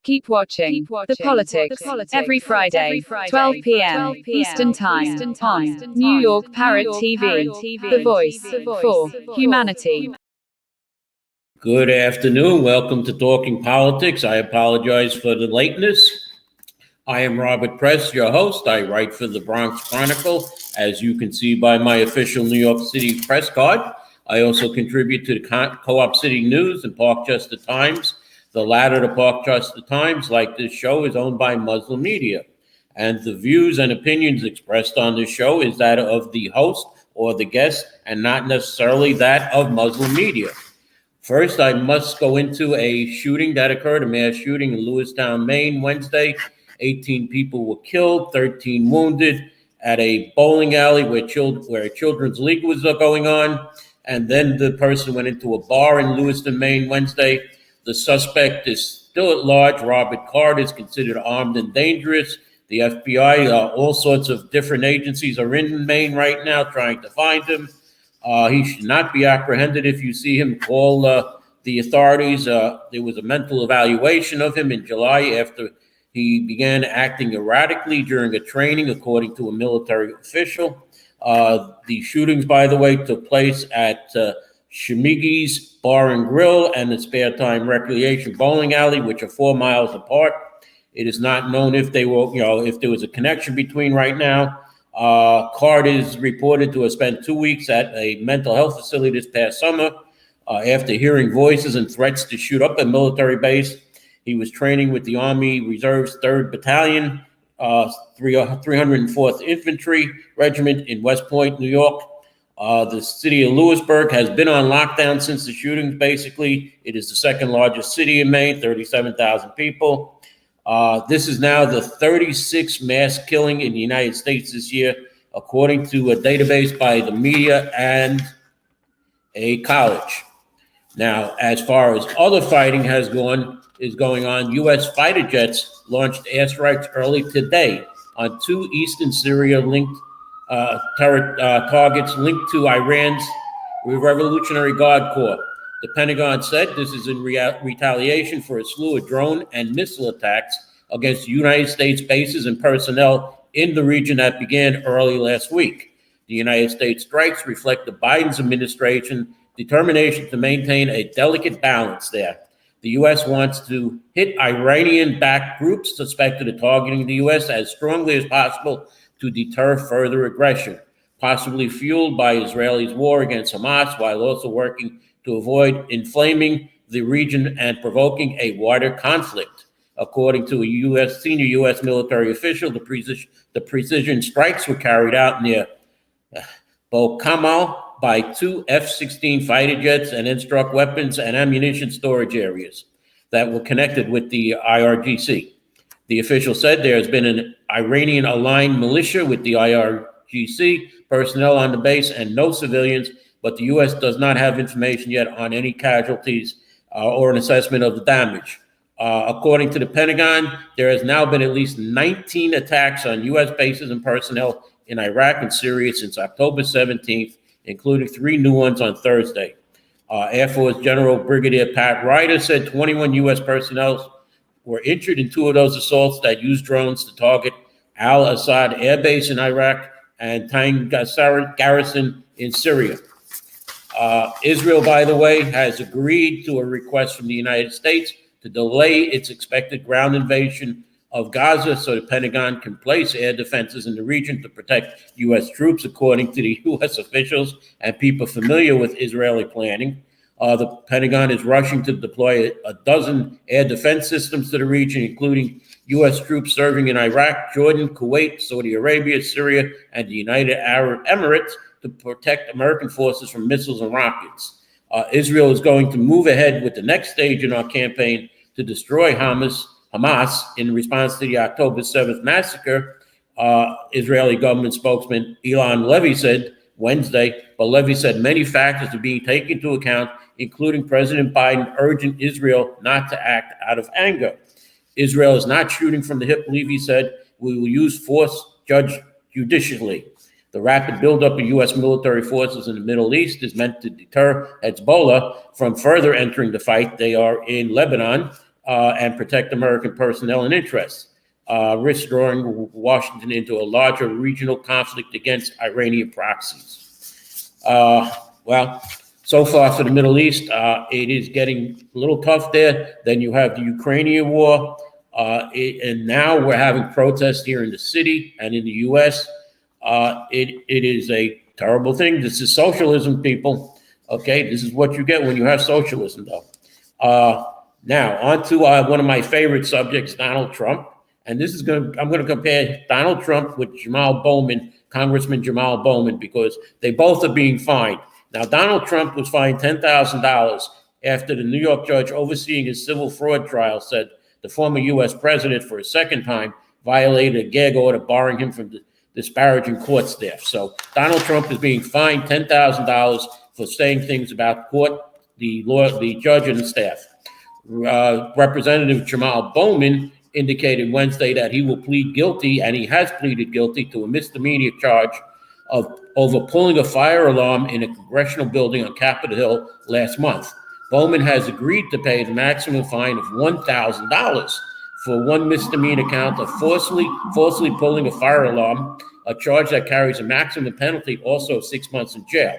Keep watching The Politics every Friday, 12 p.m. Eastern Time on New York Parrot TV, the voice for humanity. Good afternoon. Welcome to Talking Politics. I apologize for the lateness. I am Robert Press, your host. I write for the Bronx Chronicle, as you can see by my official New York City press card. I also contribute to the Co-op City News and Parkchester Times. The latter, the Parkchester Times, like this show, is owned by Muslim media. And the views and opinions expressed on this show is that of the host or the guest and not necessarily that of Muslim media. First, I must go into a shooting that occurred, a mass shooting in Lewistown, Maine, Wednesday. 18 people were killed, 13 wounded at a bowling alley where a children's league was going on. And then the person went into a bar in Lewiston, Maine, Wednesday. The suspect is still at large. Robert Card is considered armed and dangerous. The FBI, all sorts of different agencies are in Maine right now trying to find him. He should not be apprehended. If you see him, call the authorities. There was a mental evaluation of him in July after he began acting erratically during a training, according to a military official. The shootings, by the way, took place at Shemigi's Bar and Grill and the Spare Time Recreation Bowling Alley, which are 4 miles apart. It is not known if they were, if there was a connection between right now. Card is reported to have spent 2 weeks at a mental health facility this past summer after hearing voices and threats to shoot up a military base. He was training with the Army Reserve's 3rd Battalion, 304th Infantry Regiment in West Point, New York. The city of Lewisburg has been on lockdown since the shootings, basically. It is the second largest city in Maine, 37,000 people. This is now the 36th mass killing in the United States this year, according to a database by the media and a college. Now, as far as other fighting is going on, U.S. fighter jets launched airstrikes early today on 2 eastern Syria-linked targets linked to Iran's Revolutionary Guard Corps. The Pentagon said this is in retaliation for a slew of drone and missile attacks against United States bases and personnel in the region that began early last week. The United States strikes reflect the Biden administration's determination to maintain a delicate balance there. The U.S. wants to hit Iranian-backed groups suspected of targeting the U.S. as strongly as possible to deter further aggression, possibly fueled by Israel's war against Hamas, while also working to avoid inflaming the region and provoking a wider conflict. According to a senior U.S. military official, the precision strikes were carried out near Bokamal by 2 F-16 fighter jets and then struck weapons and ammunition storage areas that were connected with the IRGC. The official said there has been an Iranian-aligned militia with the IRGC personnel on the base and no civilians, but the U.S. does not have information yet on any casualties or an assessment of the damage. According to the Pentagon, there has now been at least 19 attacks on U.S. bases and personnel in Iraq and Syria since October 17th, including 3 new ones on Thursday. Air Force General Brigadier Pat Ryder said 21 U.S. personnel were injured in 2 of those assaults that used drones to target Al-Assad Air Base in Iraq and Tain Garrison in Syria. Israel, by the way, has agreed to a request from the United States to delay its expected ground invasion of Gaza so the Pentagon can place air defenses in the region to protect U.S. troops, according to the U.S. officials and people familiar with Israeli planning. The Pentagon is rushing to deploy a dozen air defense systems to the region, including U.S. troops serving in Iraq, Jordan, Kuwait, Saudi Arabia, Syria, and the United Arab Emirates to protect American forces from missiles and rockets. Israel is going to move ahead with the next stage in our campaign to destroy Hamas in response to the October 7th massacre, Israeli government spokesman Ilan Levy said Wednesday. But Levy said many factors are being taken into account, including President Biden urging Israel not to act out of anger. Israel is not shooting from the hip, Levy said. We will use force judged judicially. The rapid buildup of U.S. military forces in the Middle East is meant to deter Hezbollah from further entering the fight. They are in Lebanon. and protect American personnel and interests, risk drawing Washington into a larger regional conflict against Iranian proxies. Well, so far for the Middle East, it is getting a little tough there. Then you have the Ukrainian war, and now we're having protests here in the city and in the U.S. It is a terrible thing. This is socialism, people. Okay, this is what you get when you have socialism, though. Now, on to one of my favorite subjects, Donald Trump. And this is I'm going to compare Donald Trump with Jamal Bowman, Congressman Jamal Bowman, because they both are being fined. Now, Donald Trump was fined $10,000 after the New York judge overseeing his civil fraud trial said the former U.S. president, for a second time, violated a gag order barring him from disparaging court staff. So Donald Trump is being fined $10,000 for saying things about court, the judge, and the staff. Representative Jamal Bowman indicated Wednesday that he will plead guilty, and he has pleaded guilty to a misdemeanor charge of over pulling a fire alarm in a congressional building on Capitol Hill last month. Bowman has agreed to pay the maximum fine of $1,000 for one misdemeanor count of falsely pulling a fire alarm, a charge that carries a maximum penalty, also 6 months in jail.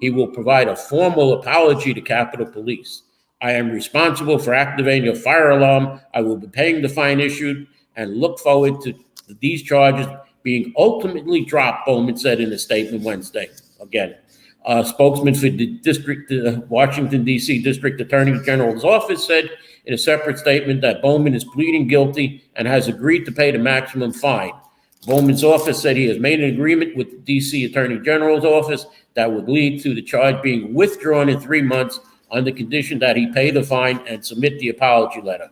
He will provide a formal apology to Capitol Police. I am responsible for activating a fire alarm. I will be paying the fine issued and look forward to these charges being ultimately dropped, Bowman said in a statement Wednesday. Again, a spokesman for the Washington, D.C. District Attorney General's office said in a separate statement that Bowman is pleading guilty and has agreed to pay the maximum fine. Bowman's office said he has made an agreement with the D.C. Attorney General's office that would lead to the charge being withdrawn in 3 months on the condition that he pay the fine and submit the apology letter.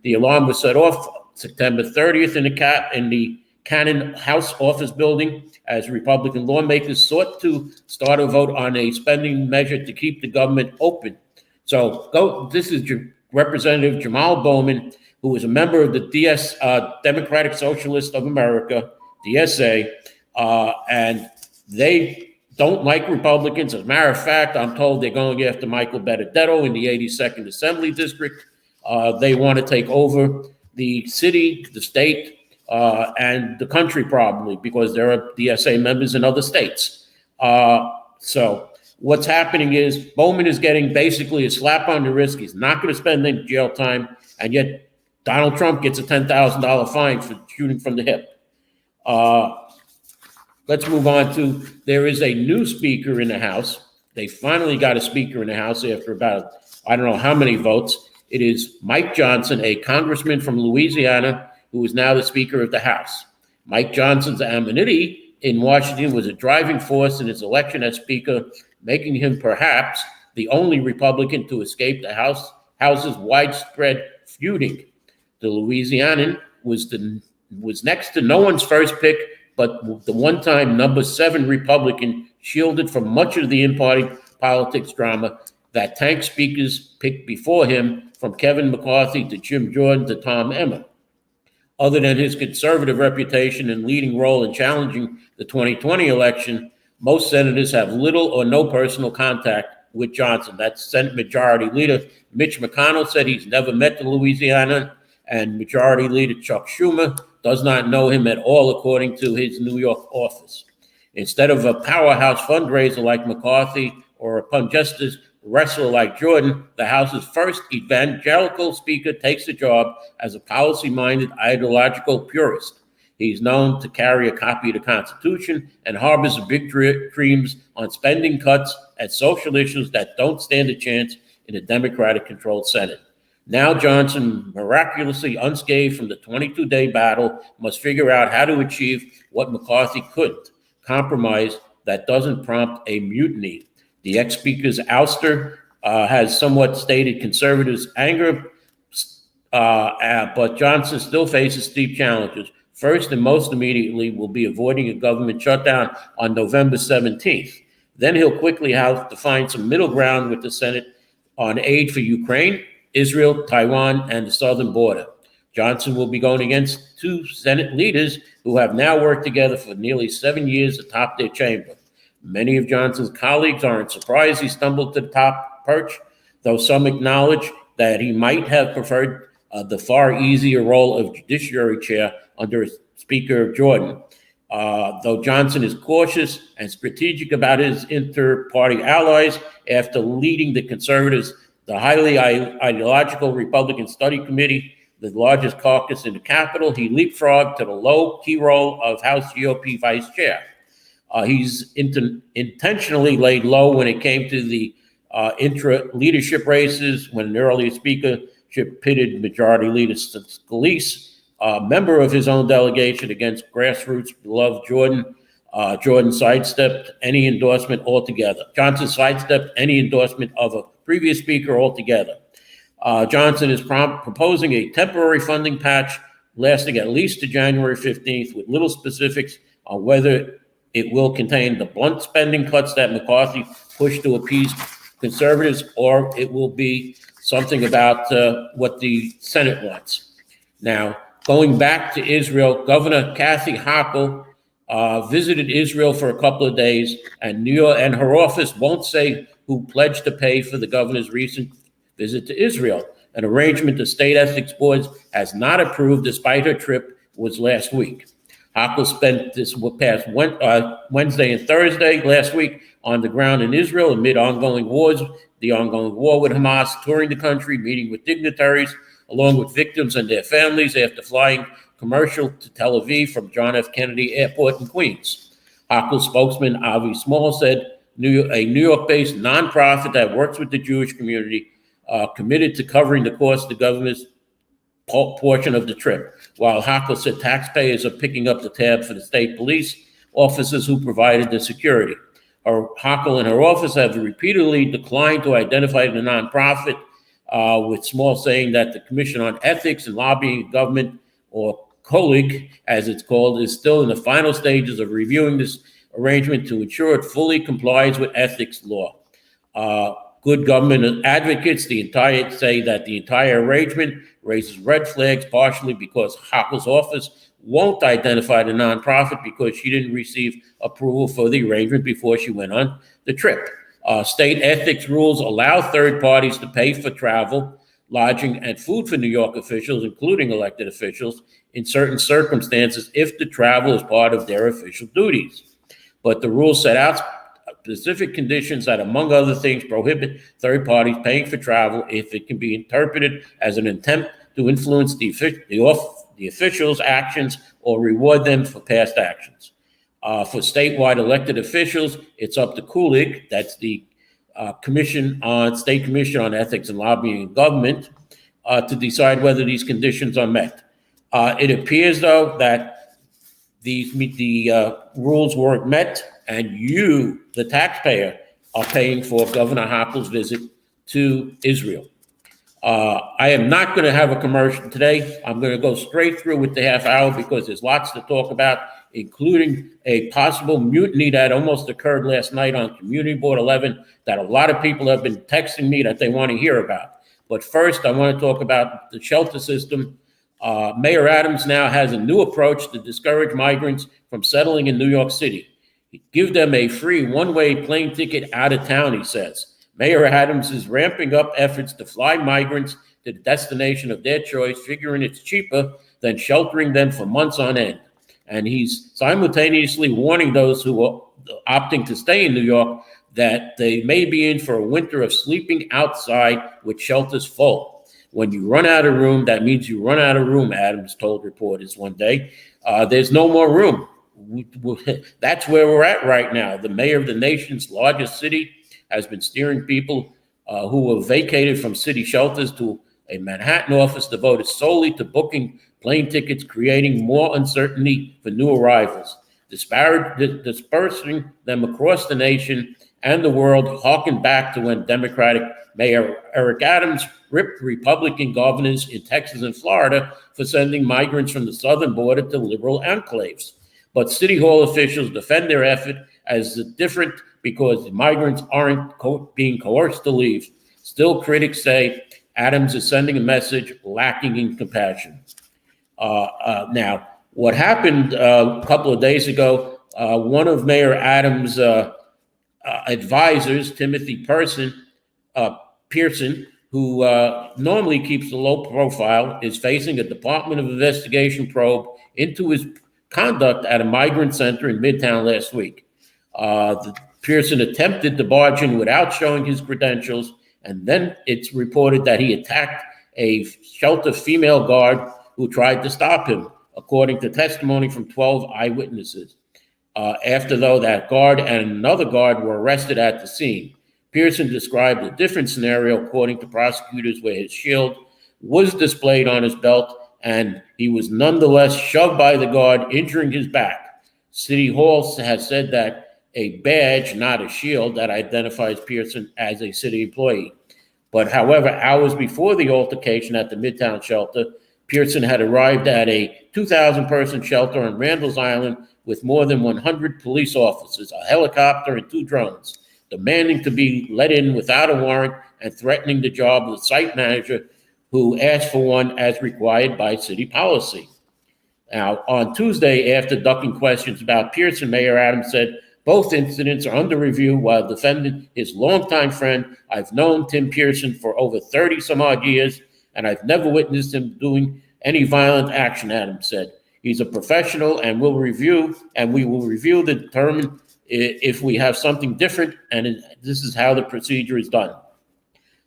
The alarm was set off September 30th in the Cannon House office building as Republican lawmakers sought to start a vote on a spending measure to keep the government open. So this is Representative Jamal Bowman, who is a member of the Democratic Socialists of America, DSA, and they don't like Republicans. As a matter of fact, I'm told they're going after Michael Benedetto in the 82nd Assembly District. They want to take over the city, the state, and the country probably, because there are DSA members in other states. So what's happening is Bowman is getting basically a slap on the wrist. He's not going to spend any jail time, and yet Donald Trump gets a $10,000 fine for shooting from the hip. Let's move on to, there is a new speaker in the House. They finally got a speaker in the House after about, I don't know how many votes. It is Mike Johnson, a congressman from Louisiana, who is now the Speaker of the House. Mike Johnson's anonymity in Washington was a driving force in his election as Speaker, making him perhaps the only Republican to escape the House's widespread feuding. The Louisianan was next to no one's first pick, but the one-time number 7 Republican, shielded from much of the in-party politics drama that tank speakers picked before him, from Kevin McCarthy to Jim Jordan to Tom Emmer. Other than his conservative reputation and leading role in challenging the 2020 election, most senators have little or no personal contact with Johnson. That's Senate Majority Leader Mitch McConnell said he's never met the Louisianan, and Majority Leader Chuck Schumer does not know him at all, according to his New York office. Instead of a powerhouse fundraiser like McCarthy or a punjustice wrestler like Jordan, the House's first evangelical speaker takes the job as a policy-minded ideological purist. He's known to carry a copy of the Constitution and harbors big dreams on spending cuts and social issues that don't stand a chance in a Democratic-controlled Senate. Now Johnson, miraculously unscathed from the 22-day battle, must figure out how to achieve what McCarthy couldn't: compromise that doesn't prompt a mutiny. The ex-speaker's ouster has somewhat stated conservatives' anger, but Johnson still faces steep challenges. First and most immediately will be avoiding a government shutdown on November 17th. Then he'll quickly have to find some middle ground with the Senate on aid for Ukraine, Israel, Taiwan, and the southern border. Johnson will be going against 2 Senate leaders who have now worked together for nearly 7 years atop their chamber. Many of Johnson's colleagues aren't surprised he stumbled to the top perch, though some acknowledge that he might have preferred the far easier role of Judiciary Chair under Speaker Jordan. Though Johnson is cautious and strategic about his inter-party allies after leading the conservatives, the highly ideological Republican Study Committee, the largest caucus in the Capitol, he leapfrogged to the low-key role of House GOP Vice Chair. He's intentionally laid low when it came to the intra-leadership races, when an earlier speakership pitted Majority Leader Scalise, a member of his own delegation, against grassroots beloved Jordan. Jordan sidestepped any endorsement altogether. Johnson sidestepped any endorsement of a previous speaker altogether. Johnson is proposing a temporary funding patch lasting at least to January 15th, with little specifics on whether it will contain the blunt spending cuts that McCarthy pushed to appease conservatives, or it will be something about what the Senate wants. Now, going back to Israel, Governor Kathy Hochul visited Israel for a couple of days, and her office won't say who pledged to pay for the governor's recent visit to Israel. An arrangement the state ethics boards has not approved, despite her trip, was last week. Hochul spent this past Wednesday and Thursday last week on the ground in Israel amid ongoing wars, the ongoing war with Hamas, touring the country, meeting with dignitaries, along with victims and their families, after flying commercial to Tel Aviv from John F. Kennedy Airport in Queens. Hochul spokesman Avi Small said a New York-based nonprofit that works with the Jewish community committed to covering the cost of the government's portion of the trip, while Hochul said taxpayers are picking up the tab for the state police officers who provided the security. Hochul and her office have repeatedly declined to identify the nonprofit, with Small saying that the Commission on Ethics and Lobbying in Government, or COLIG, as it's called, is still in the final stages of reviewing this arrangement to ensure it fully complies with ethics law. Good government advocates say that the entire arrangement raises red flags, partially because Hochul's office won't identify the nonprofit because she didn't receive approval for the arrangement before she went on the trip. State ethics rules allow third parties to pay for travel, lodging, and food for New York officials, including elected officials, in certain circumstances if the travel is part of their official duties. But the rules set out specific conditions that, among other things, prohibit third parties paying for travel if it can be interpreted as an attempt to influence the officials' actions or reward them for past actions. For statewide elected officials, it's up to COLIG, that's the State Commission on Ethics and Lobbying in Government, to decide whether these conditions are met. It appears, though, that the rules weren't met, and you, the taxpayer, are paying for Governor Hochul's visit to Israel. I am not going to have a commercial today. I'm going to go straight through with the half hour because there's lots to talk about, including a possible mutiny that almost occurred last night on Community Board 11 that a lot of people have been texting me that they want to hear about. But first, I want to talk about the shelter system. Mayor Adams now has a new approach to discourage migrants from settling in New York City. Give them a free one-way plane ticket out of town, he says. Mayor Adams is ramping up efforts to fly migrants to the destination of their choice, figuring it's cheaper than sheltering them for months on end. And he's simultaneously warning those who are opting to stay in New York that they may be in for a winter of sleeping outside with shelters full. When you run out of room, that means you run out of room, Adams told reporters one day. There's no more room. That's where we're at right now. The mayor of the nation's largest city has been steering people who were vacated from city shelters to a Manhattan office devoted solely to booking plane tickets, creating more uncertainty for new arrivals, dispersing them across the nation and the world, harken back to when Democratic Mayor Eric Adams ripped Republican governors in Texas and Florida for sending migrants from the southern border to liberal enclaves. But City Hall officials defend their effort as different because the migrants aren't being coerced to leave. Still, critics say Adams is sending a message lacking in compassion. Now, what happened a couple of days ago, one of Mayor Adams' advisors, Timothy Pearson, who normally keeps a low profile, is facing a Department of Investigation probe into his conduct at a migrant center in Midtown last week. Pearson attempted to barge in without showing his credentials, and then it's reported that he attacked a shelter female guard who tried to stop him, according to testimony from 12 eyewitnesses. After, though, that guard and another guard were arrested at the scene. Pearson described a different scenario, according to prosecutors, where his shield was displayed on his belt and he was nonetheless shoved by the guard, injuring his back. City Hall has said that a badge, not a shield, that identifies Pearson as a city employee. But however, hours before the altercation at the Midtown shelter, Pearson had arrived at a 2,000-person shelter on Randall's Island with more than 100 police officers, a helicopter, and 2 drones, demanding to be let in without a warrant and threatening the job of the site manager, who asked for one as required by city policy. Now, on Tuesday, after ducking questions about Pearson, Mayor Adams said, "Both incidents are under review while defending his longtime friend. I've known Tim Pearson for over 30 some odd years, and I've never witnessed him doing any violent action," Adams said. "He's a professional and we will review to determine if we have something different, and this is how the procedure is done."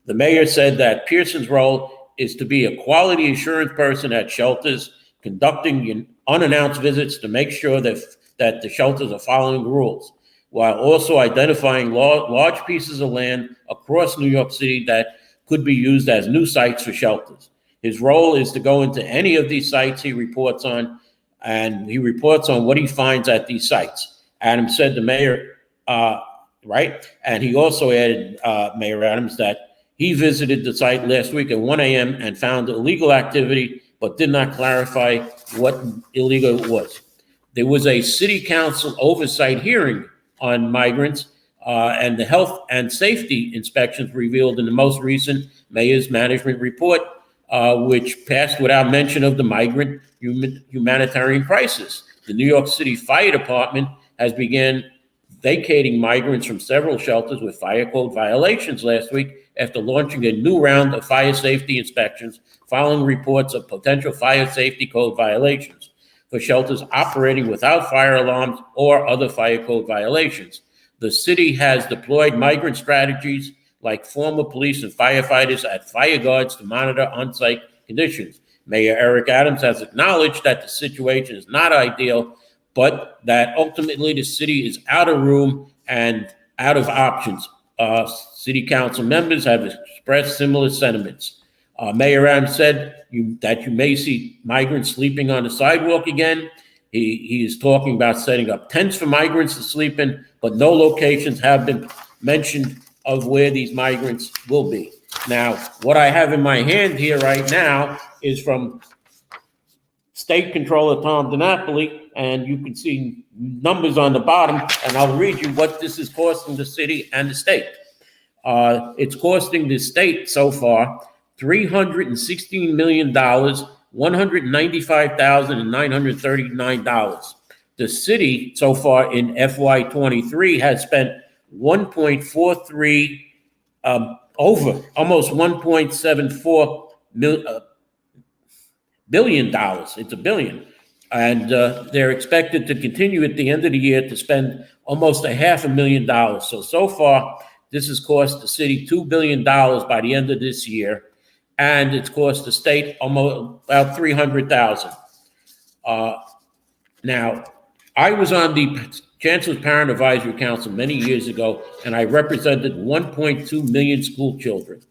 The mayor said that Pearson's role is to be a quality assurance person at shelters, conducting unannounced visits to make sure that the shelters are following the rules, while also identifying large pieces of land across New York City that could be used as new sites for shelters. His role is to go into any of these sites he reports on, and he reports on what he finds at these sites. Adams said the mayor, right? And he also added, Mayor Adams, that he visited the site last week at 1 a.m. and found illegal activity, but did not clarify what illegal it was. There was a city council oversight hearing on migrants, and the health and safety inspections revealed in the most recent mayor's management report, which passed without mention of the migrant humanitarian crisis. The New York City Fire Department has begun vacating migrants from several shelters with fire code violations last week after launching a new round of fire safety inspections following reports of potential fire safety code violations for shelters operating without fire alarms or other fire code violations. The city has deployed migrant strategies like former police and firefighters at fire guards to monitor on-site conditions. Mayor Eric Adams has acknowledged that the situation is not ideal, but that ultimately the city is out of room and out of options. City council members have expressed similar sentiments. Mayor Adams said that you may see migrants sleeping on the sidewalk again. He is talking about setting up tents for migrants to sleep in, but no locations have been mentioned of where these migrants will be. Now, what I have in my hand here right now is from State Controller Tom DiNapoli, and you can see numbers on the bottom, and I'll read you what this is costing the city and the state. It's costing the state so far $316 million, $195,939. The city so far in FY23 has spent 1.43 over almost 1.74 billion dollars. It's $1 billion. And they're expected to continue at the end of the year to spend almost $500,000. So far, this has cost the city $2 billion by the end of this year. And it's cost the state almost about $300,000. Now, I was on the Chancellor's Parent Advisory Council many years ago, and I represented 1.2 million school children.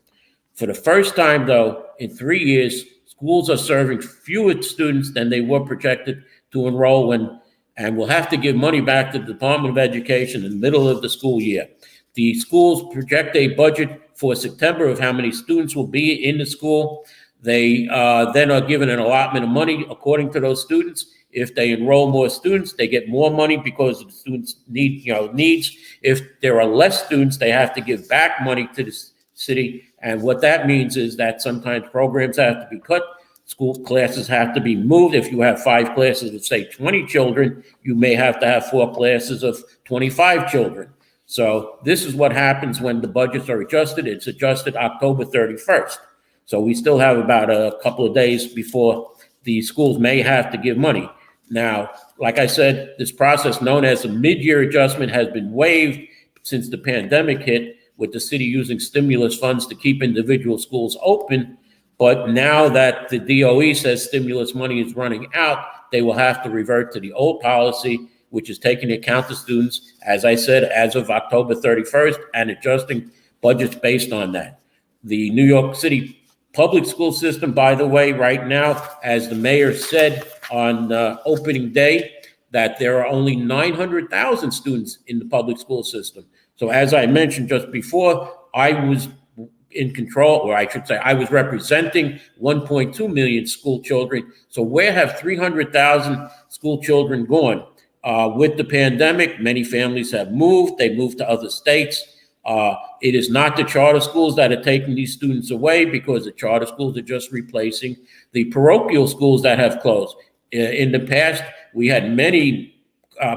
For the first time, though, in 3 years, schools are serving fewer students than they were projected to enroll in, and will have to give money back to the Department of Education in the middle of the school year. The schools project a budget for September of how many students will be in the school. They then are given an allotment of money according to those students. If they enroll more students, they get more money because the students needs. If there are less students, they have to give back money to the city. And what that means is that sometimes programs have to be cut. School classes have to be moved. If you have 5 classes of, say, 20 children, you may have to have 4 classes of 25 children. So this is what happens when the budgets are adjusted. It's adjusted October 31st. So we still have about a couple of days before the schools may have to give money. Now, like I said, this process known as a mid-year adjustment has been waived since the pandemic hit, with the city using stimulus funds to keep individual schools open. But now that the DOE says stimulus money is running out, they will have to revert to the old policy, which is taking into account the students, as I said, as of October 31st, and adjusting budgets based on that. The New York City public school system, by the way, right now, as the mayor said on opening day, that there are only 900,000 students in the public school system. So as I mentioned just before, I was in control, or I should say I was representing 1.2 million school children. So where have 300,000 school children gone? With the pandemic, many families have moved. They moved to other states. It is not the charter schools that are taking these students away, because the charter schools are just replacing the parochial schools that have closed. In the past, we had many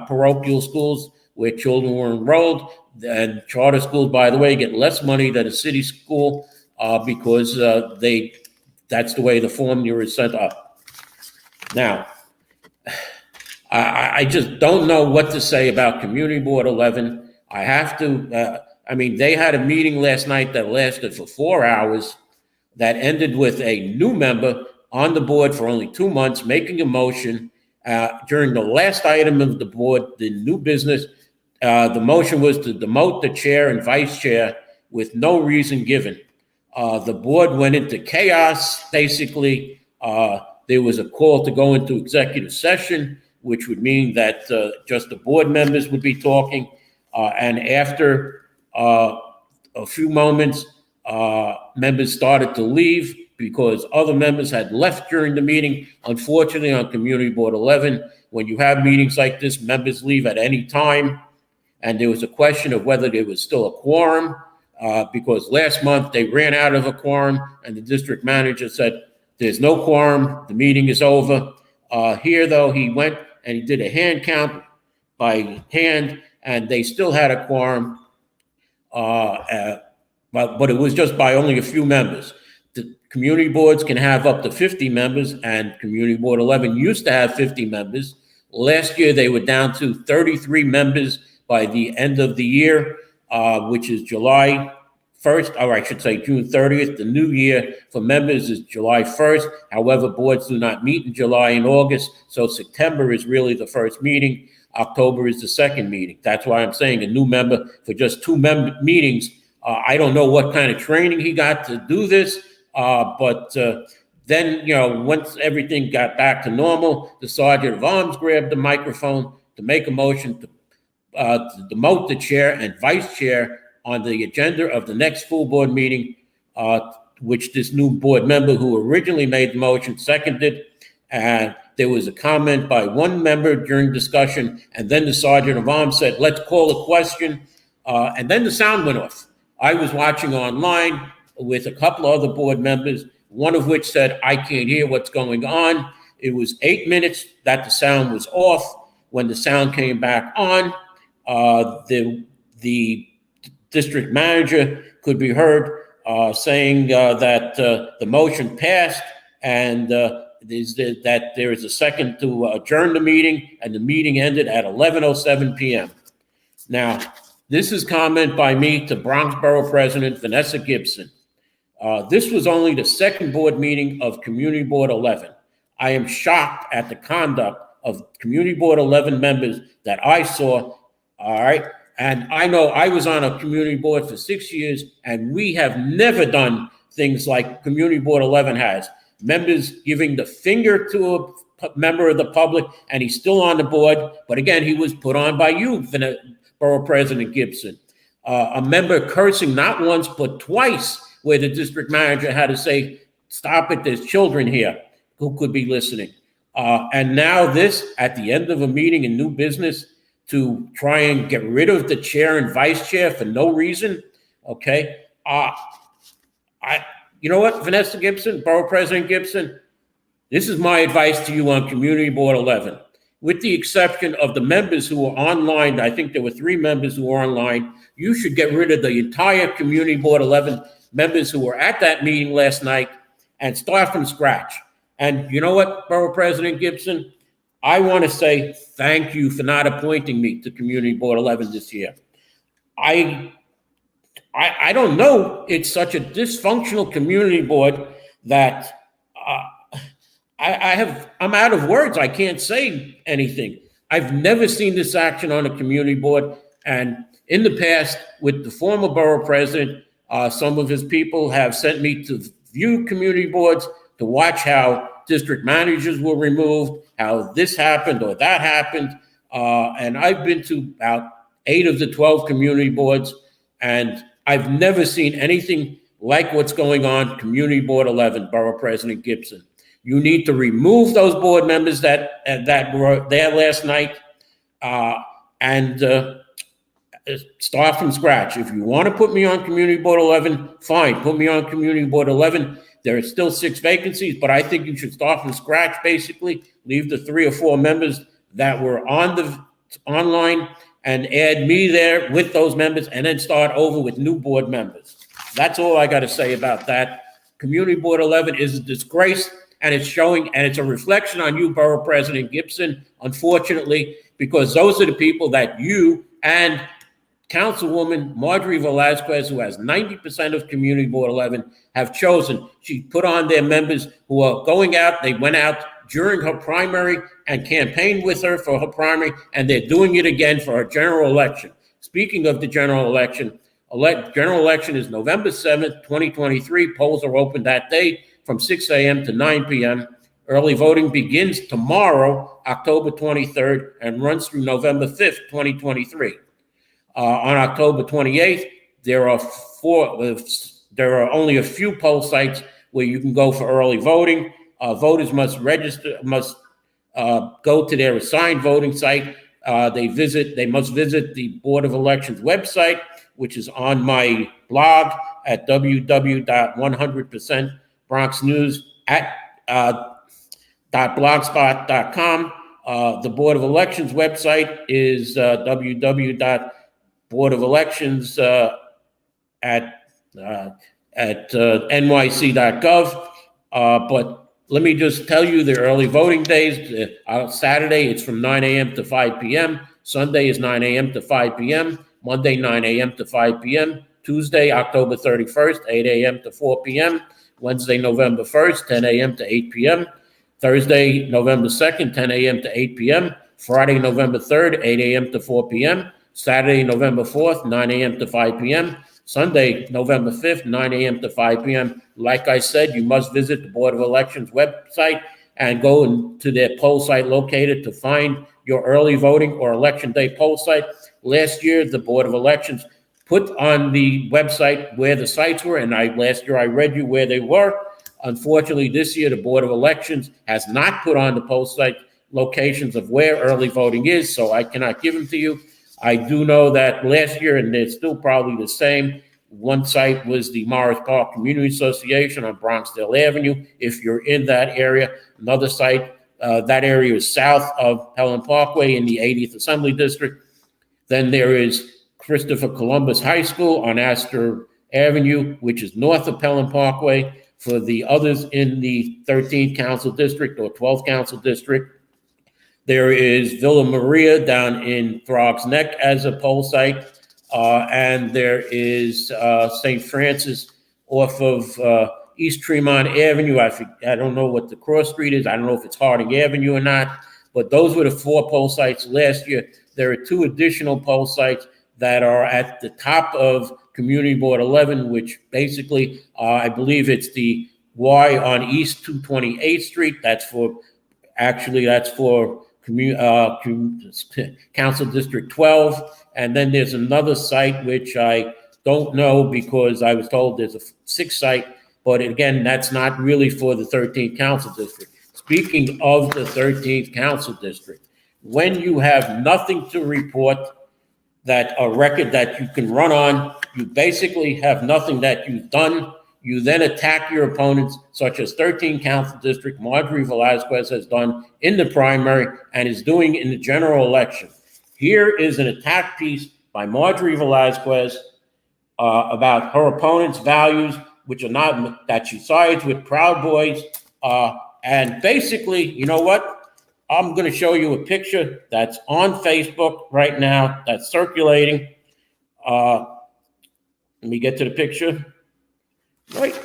parochial schools where children were enrolled, and charter schools, by the way, get less money than a city school because that's the way the formula is set up. Now, I just don't know what to say about Community Board 11. I have to, they had a meeting last night that lasted for 4 hours that ended with a new member on the board for only 2 months making a motion during the last item of the board, the new business. The motion was to demote the chair and vice chair with no reason given. The board went into chaos. Basically, there was a call to go into executive session, which would mean that just the board members would be talking. And after a few moments, members started to leave because other members had left during the meeting. Unfortunately, on Community Board 11, when you have meetings like this, members leave at any time. And there was a question of whether there was still a quorum, because last month they ran out of a quorum and the district manager said, there's no quorum, the meeting is over. Here, though, he went and he did a hand count by hand, and they still had a quorum, but it was just by only a few members. The community boards can have up to 50 members, and Community Board 11 used to have 50 members. Last year, they were down to 33 members by the end of the year, which is July 1st, or I should say June 30th. The new year for members is July 1st. However, boards do not meet in July and August, so September is really the first meeting. October is the second meeting. That's why I'm saying a new member for just 2 meetings. I don't know what kind of training he got to do this, but then, once everything got back to normal, the Sergeant of Arms grabbed the microphone to make a motion to demote the chair and vice chair on the agenda of the next full board meeting, which this new board member who originally made the motion seconded. And there was a comment by one member during discussion, and then the Sergeant of Arms said, let's call a question, and then the sound went off. I was watching online with a couple of other board members, one of which said, I can't hear what's going on. It was 8 minutes that the sound was off. When the sound came back on, the district manager could be heard saying that the motion passed, and that there is a second to adjourn the meeting, and the meeting ended at 11:07 p.m. Now, this is comment by me to Bronx Borough President Vanessa Gibson. This was only the second board meeting of Community Board 11. I am shocked at the conduct of Community Board 11 members that I saw, all right? And I know I was on a community board for 6 years, and we have never done things like Community Board 11 has. Members giving the finger to a member of the public, and he's still on the board. But again, he was put on by you, Borough President Gibson. A member cursing not once, but twice, where the district manager had to say, stop it, there's children here who could be listening. And now this, at the end of a meeting in new business, to try and get rid of the chair and vice chair for no reason, okay? You know what, Vanessa Gibson, Borough President Gibson, this is my advice to you on Community Board 11. with the exception of the members who were online. I think there were 3 members who were online. You should get rid of the entire Community Board 11 members who were at that meeting last night and start from scratch. And you know what, Borough President Gibson? I want to say thank you for not appointing me to Community Board 11 this year. I don't know. It's such a dysfunctional community board that I'm out of words. I can't say anything. I've never seen this action on a community board. And in the past, with the former borough president, some of his people have sent me to view community boards to watch how district managers were removed, how this happened or that happened. And I've been to about 8 of the 12 community boards, and I've never seen anything like what's going on Community Board 11, Borough President Gibson. You need to remove those board members that were there last night and start from scratch. If you want to put me on Community Board 11, fine, put me on Community Board 11. There are still 6 vacancies, but I think you should start from scratch, basically. Leave the 3 or 4 members that were on the online and add me there with those members, and then start over with new board members. That's all I got to say about that. Community Board 11 is a disgrace, and it's showing, and it's a reflection on you, Borough President Gibson, unfortunately, because those are the people that you and Councilwoman Marjorie Velazquez, who has 90% of Community Board 11, have chosen. She put on their members who are going out. They went out during her primary and campaigned with her for her primary, and they're doing it again for her general election. Speaking of the general election, general election is November 7th, 2023. Polls are open that day from 6 a.m. to 9 p.m. Early voting begins tomorrow, October 23rd, and runs through November 5th, 2023. On October 28th, there are only a few poll sites where you can go for early voting. Voters must go to their assigned voting site. They must visit the Board of Elections website, which is on my blog at www.100%bronxnews.blogspot.com. The Board of Elections website is www.boardofelections at nyc.gov. But let me just tell you the early voting days. Saturday, it's from 9 a.m. to 5 p.m. Sunday is 9 a.m. to 5 p.m. Monday, 9 a.m. to 5 p.m. Tuesday, October 31st, 8 a.m. to 4 p.m. Wednesday, November 1st, 10 a.m. to 8 p.m. Thursday, November 2nd, 10 a.m. to 8 p.m. Friday, November 3rd, 8 a.m. to 4 p.m. Saturday, November 4th, 9 a.m. to 5 p.m. Sunday, November 5th, 9 a.m. to 5 p.m. Like I said, you must visit the Board of Elections website and go to their poll site located to find your early voting or election day poll site. Last year, the Board of Elections put on the website where the sites were, and last year I read you where they were. Unfortunately, this year, the Board of Elections has not put on the poll site locations of where early voting is, so I cannot give them to you. I do know that last year, and it's still probably the same, one site was the Morris Park Community Association on Bronxdale Avenue, if you're in that area. Another site, that area is south of Pelham Parkway in the 80th Assembly District. Then there is Christopher Columbus High School on Astor Avenue, which is north of Pelham Parkway. For the others in the 13th Council District or 12th Council District, there is Villa Maria down in Throgs Neck as a poll site, and there is St. Francis off of East Tremont Avenue. I don't know what the cross street is. I don't know if it's Harding Avenue or not, but those were the 4 poll sites last year. There are 2 additional poll sites that are at the top of Community Board 11, which basically, I believe it's the Y on East 228th Street. That's for Council District 12. And then there's another site, which I don't know because I was told there's a 6th site, but again, that's not really for the 13th Council District. Speaking of the 13th Council District, when you have nothing to report, that a record that you can run on, you basically have nothing that you've done. You then attack your opponents, such as 13 Council District Marjorie Velazquez has done in the primary and is doing in the general election. Here is an attack piece by Marjorie Velazquez about her opponent's values, which are not, that she sides with Proud Boys. And basically, you know what? I'm going to show you a picture that's on Facebook right now that's circulating. Let me get to the picture. Right.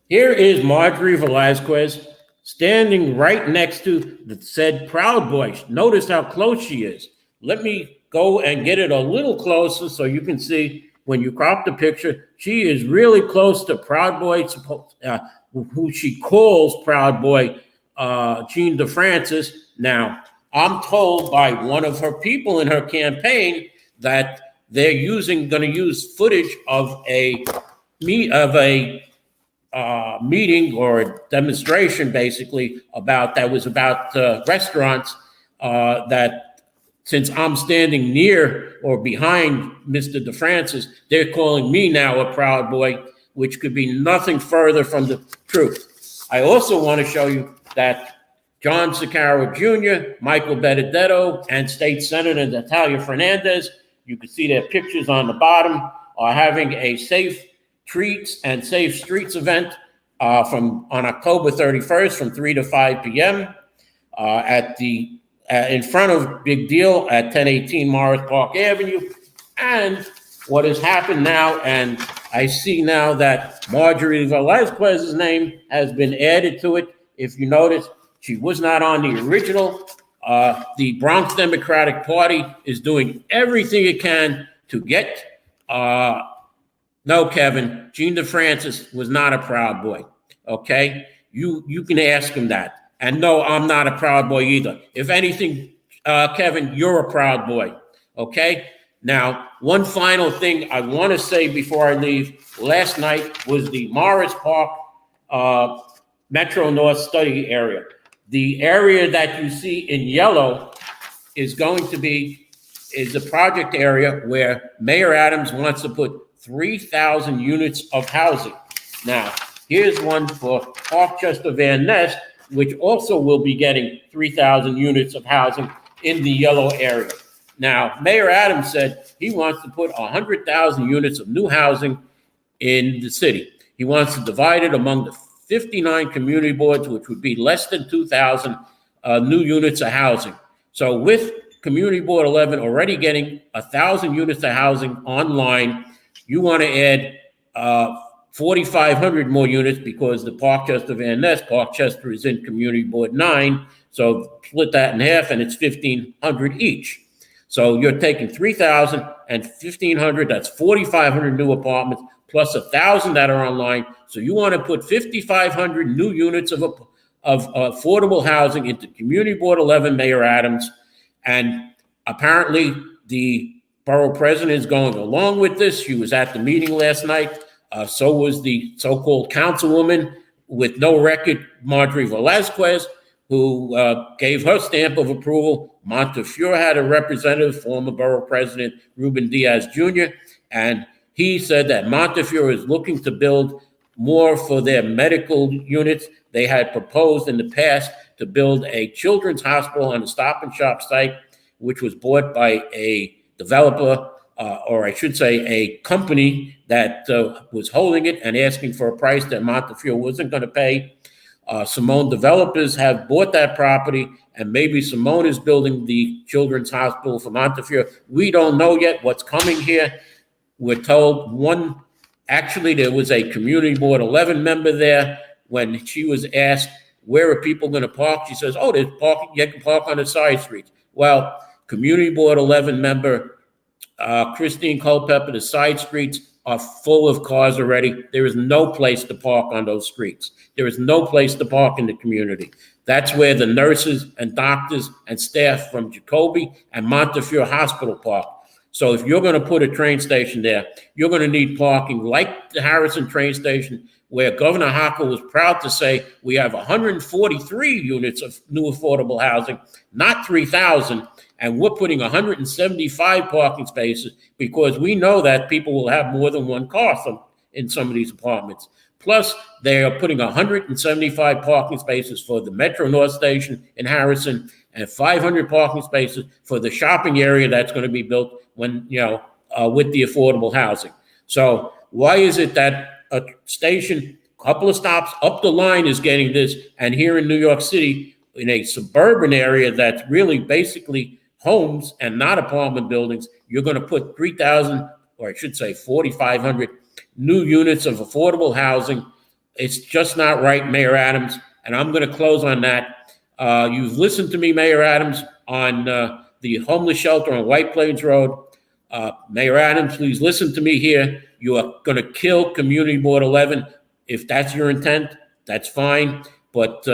Here is Marjorie Velazquez standing right next to the said Proud Boy. Notice how close she is. Let me go and get it a little closer so you can see when you crop the picture, she is really close to Proud Boy, who she calls Proud Boy, Jean DeFrancis. Now, I'm told by one of her people in her campaign that they're going to use footage of a meeting or a demonstration, basically, about restaurants that, since I'm standing near or behind Mr. DeFrancis, they're calling me now a Proud Boy, which could be nothing further from the truth. I also want to show you that John Sicaro Jr., Michael Benedetto, and State Senator Natalia Fernandez, you can see their pictures on the bottom, are having a Safe Treats and Safe Streets event on October 31st from 3 to 5 p.m. In front of Big Deal at 1018 Morris Park Avenue. And what has happened now, and I see now that Marjorie Velazquez's name has been added to it. If you notice, she was not on the original. The Bronx Democratic Party is doing everything it can to get, no, Kevin, Jean DeFrancis was not a Proud Boy, okay? You can ask him that. And no, I'm not a Proud Boy either. If anything, Kevin, you're a Proud Boy, okay? Now, one final thing I want to say before I leave. Last night was the Morris Park Metro North study area. The area that you see in yellow is a project area where Mayor Adams wants to put 3,000 units of housing. Now, here's one for Parkchester Van Nest, which also will be getting 3,000 units of housing in the yellow area. Now, Mayor Adams said he wants to put 100,000 units of new housing in the city. He wants to divide it among the 59 community boards, which would be less than 2,000 new units of housing. So with Community Board 11 already getting 1,000 units of housing online, you want to add 4,500 more units because the Parkchester Van Nest, Parkchester is in Community Board 9, so split that in half and it's 1,500 each. So you're taking 3,000 and 1,500, that's 4,500 new apartments plus 1,000 that are online. So you want to put 5,500 new units of affordable housing into Community Board 11, Mayor Adams. And apparently the borough president is going along with this. She was at the meeting last night. So was the so-called councilwoman with no record, Marjorie Velazquez, who gave her stamp of approval. Montefiore had a representative, former borough president Ruben Diaz Jr., and he said that Montefiore is looking to build more for their medical units. They had proposed in the past to build a children's hospital on the Stop and Shop site, which was bought by a developer, or I should say a company that was holding it and asking for a price that Montefiore wasn't going to pay. Simone Developers have bought that property, and maybe Simone is building the children's hospital for Montefiore. We don't know yet what's coming here. We're told actually there was a Community Board 11 member there. When she was asked, where are people going to park? She says, there's parking, you can park on the side streets. Well, Community Board 11 member Christine Culpepper, the side streets are full of cars already. There is no place to park on those streets. There is no place to park in the community. That's where the nurses and doctors and staff from Jacoby and Montefiore Hospital park. So if you're going to put a train station there, you're going to need parking like the Harrison train station, where Governor Hochul was proud to say we have 143 units of new affordable housing, not 3,000. And we're putting 175 parking spaces because we know that people will have more than one car in some of these apartments. Plus, they are putting 175 parking spaces for the Metro North Station in Harrison and 500 parking spaces for the shopping area that's going to be built when, with the affordable housing. So why is it that a station, a couple of stops up the line is getting this, and here in New York City, in a suburban area that's really basically homes and not apartment buildings, you're going to put 3,000, or I should say 4,500 new units of affordable housing? It's just not right, Mayor Adams, and I'm going to close on that. You've listened to me, Mayor Adams, on the homeless shelter on White Plains Road. Mayor Adams, please listen to me here. You are going to kill Community Board 11. If that's your intent, that's fine, but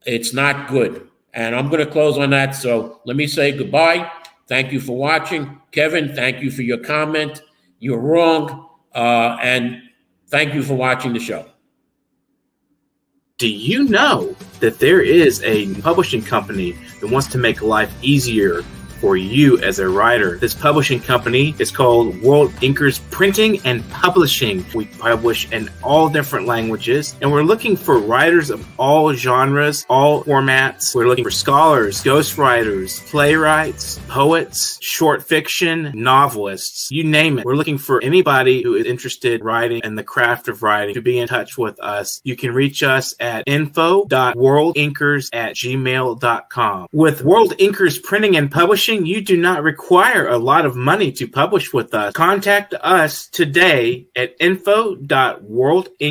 it's not good. And I'm going to close on that, so let me say goodbye. Thank you for watching. Kevin, thank you for your comment. You're wrong, and thank you for watching the show. Do you know that there is a publishing company that wants to make life easier for you as a writer? This publishing company is called World Inkers Printing and Publishing. We publish in all different languages, and we're looking for writers of all genres, all formats. We're looking for scholars, ghostwriters, playwrights, poets, short fiction, novelists, you name it. We're looking for anybody who is interested in writing and the craft of writing to be in touch with us. You can reach us at info.worldinkers@gmail.com. With World Inkers Printing and Publishing, you do not require a lot of money to publish with us. Contact us today at info.worldinkers@gmail.com.